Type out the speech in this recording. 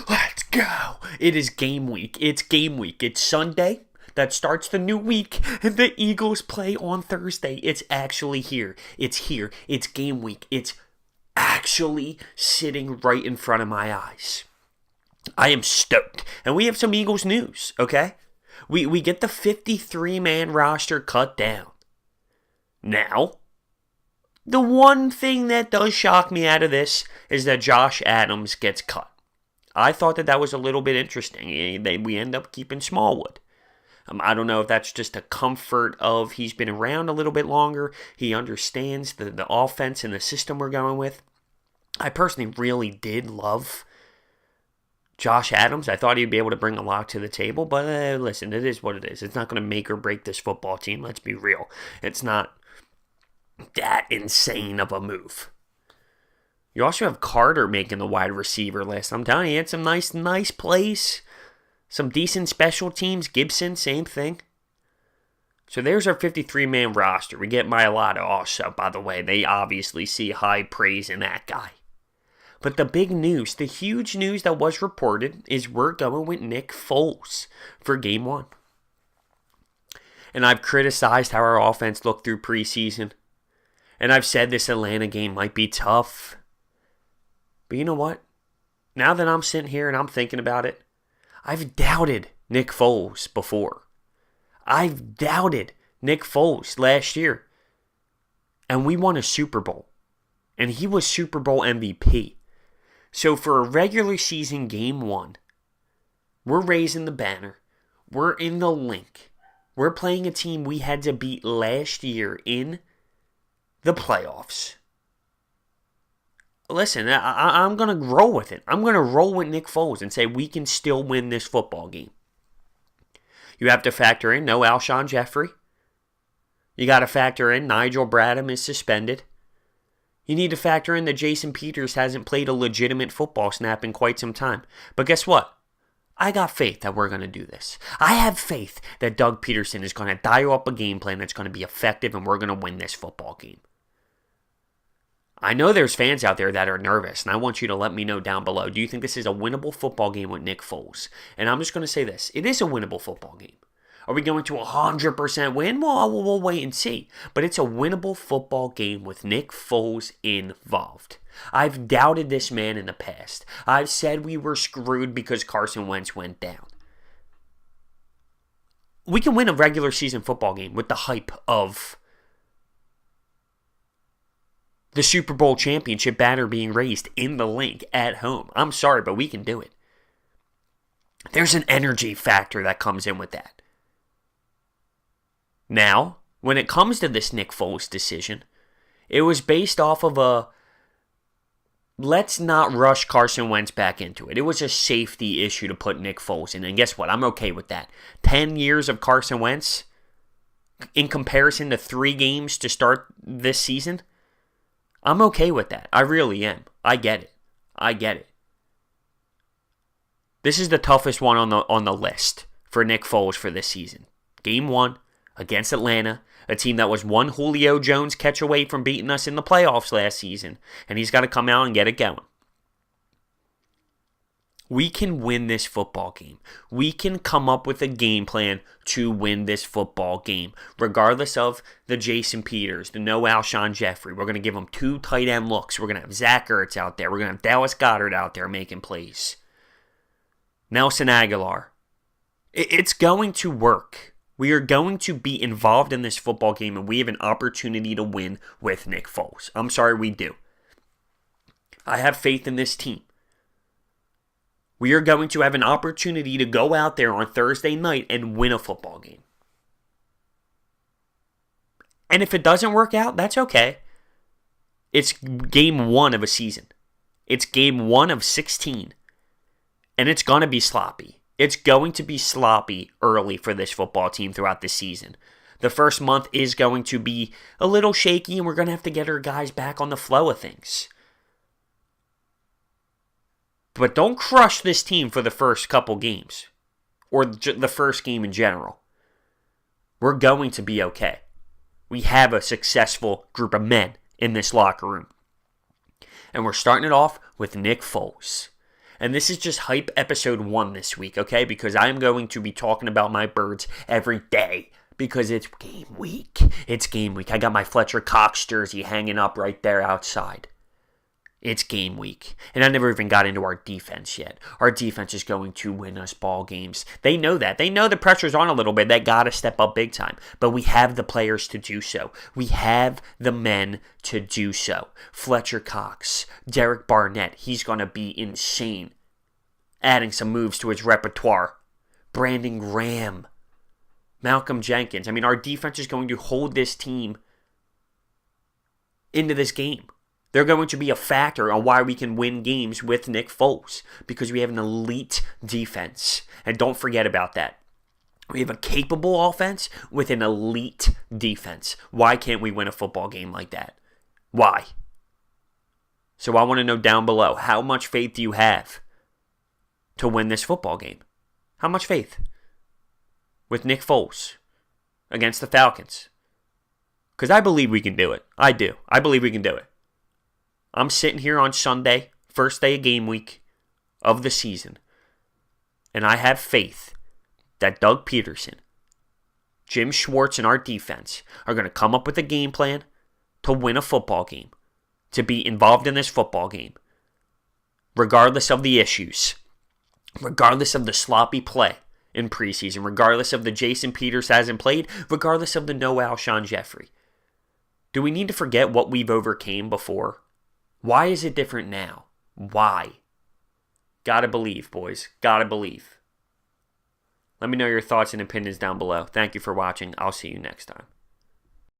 Let's go. It is game week. It's game week. It's Sunday. That starts the new week, and the Eagles play on Thursday. It's actually here. It's here. It's game week. It's actually sitting right in front of my eyes. I am stoked. And we have some Eagles news, okay? We get the 53-man roster cut down. Now, the one thing that does shock me out of this is that Josh Adams gets cut. I thought that was a little bit interesting. We end up keeping Smallwood. I don't know if that's just a comfort of he's been around a little bit longer. He understands the offense and the system we're going with. I personally really did love Josh Adams. I thought he'd be able to bring a lot to the table. But listen, it is what it is. It's not going to make or break this football team. Let's be real. It's not that insane of a move. You also have Carter making the wide receiver list. I'm telling you, he had some nice plays. Some decent special teams. Gibson, same thing. So there's our 53-man roster. We get Mailata also, by the way. They obviously see high praise in that guy. But the big news, the huge news that was reported is we're going with Nick Foles for game 1. And I've criticized how our offense looked through preseason. And I've said this Atlanta game might be tough. But you know what? Now that I'm sitting here and I'm thinking about it, I've doubted Nick Foles before. I've doubted Nick Foles last year. And we won a Super Bowl. And he was Super Bowl MVP. So for a regular season game 1, we're raising the banner. We're in the link. We're playing a team we had to beat last year in the playoffs. Listen, I'm going to roll with it. I'm going to roll with Nick Foles and say we can still win this football game. You have to factor in no Alshon Jeffrey. You got to factor in Nigel Bradham is suspended. You need to factor in that Jason Peters hasn't played a legitimate football snap in quite some time. But guess what? I got faith that we're going to do this. I have faith that Doug Peterson is going to dial up a game plan that's going to be effective and we're going to win this football game. I know there's fans out there that are nervous, and I want you to let me know down below. Do you think this is a winnable football game with Nick Foles? And I'm just going to say this. It is a winnable football game. Are we going to 100% win? Well, we'll wait and see. But it's a winnable football game with Nick Foles involved. I've doubted this man in the past. I've said we were screwed because Carson Wentz went down. We can win a regular season football game with the hype of the Super Bowl championship banner being raised in the link at home. I'm sorry, but we can do it. There's an energy factor that comes in with that. Now, when it comes to this Nick Foles decision, it was based off of a let's not rush Carson Wentz back into it. It was a safety issue to put Nick Foles in. And guess what? I'm okay with that. 10 years of Carson Wentz in comparison to 3 games to start this season, I'm okay with that. I really am. I get it. This is the toughest one on the list for Nick Foles for this season. Game 1 against Atlanta, a team that was one Julio Jones catch away from beating us in the playoffs last season, and he's got to come out and get it going. We can win this football game. We can come up with a game plan to win this football game, regardless of the Jason Peters, the no Alshon Jeffrey. We're going to give them 2 tight end looks. We're going to have Zach Ertz out there. We're going to have Dallas Goedert out there making plays. Nelson Aguilar. It's going to work. We are going to be involved in this football game, and we have an opportunity to win with Nick Foles. I'm sorry, we do. I have faith in this team. We are going to have an opportunity to go out there on Thursday night and win a football game. And if it doesn't work out, that's okay. It's game 1 of a season. It's game 1 of 16. And it's going to be sloppy. It's going to be sloppy early for this football team throughout the season. The first month is going to be a little shaky, and we're going to have to get our guys back on the flow of things. But don't crush this team for the first couple games, or the first game in general. We're going to be okay. We have a successful group of men in this locker room. And we're starting it off with Nick Foles. And this is just hype episode 1 this week, okay? Because I'm going to be talking about my birds every day. Because it's game week. It's game week. I got my Fletcher Cox jersey hanging up right there outside. It's game week. And I never even got into our defense yet. Our defense is going to win us ball games. They know that. They know the pressure's on a little bit. They got to step up big time. But we have the players to do so. We have the men to do so. Fletcher Cox, Derek Barnett, he's going to be insane. Adding some moves to his repertoire. Brandon Graham. Malcolm Jenkins. I mean, our defense is going to hold this team into this game. They're going to be a factor on why we can win games with Nick Foles, because we have an elite defense. And don't forget about that. We have a capable offense with an elite defense. Why can't we win a football game like that? Why? So I want to know down below, how much faith do you have to win this football game? How much faith? With Nick Foles against the Falcons. Because I believe we can do it. I do. I believe we can do it. I'm sitting here on Sunday, first day of game week of the season, and I have faith that Doug Peterson, Jim Schwartz, and our defense are going to come up with a game plan to win a football game, to be involved in this football game, regardless of the issues, regardless of the sloppy play in preseason, regardless of the Jason Peters hasn't played, regardless of the no Alshon Jeffrey. Do we need to forget what we've overcame before? Why is it different now? Why? Gotta believe, boys. Gotta believe. Let me know your thoughts and opinions down below. Thank you for watching. I'll see you next time.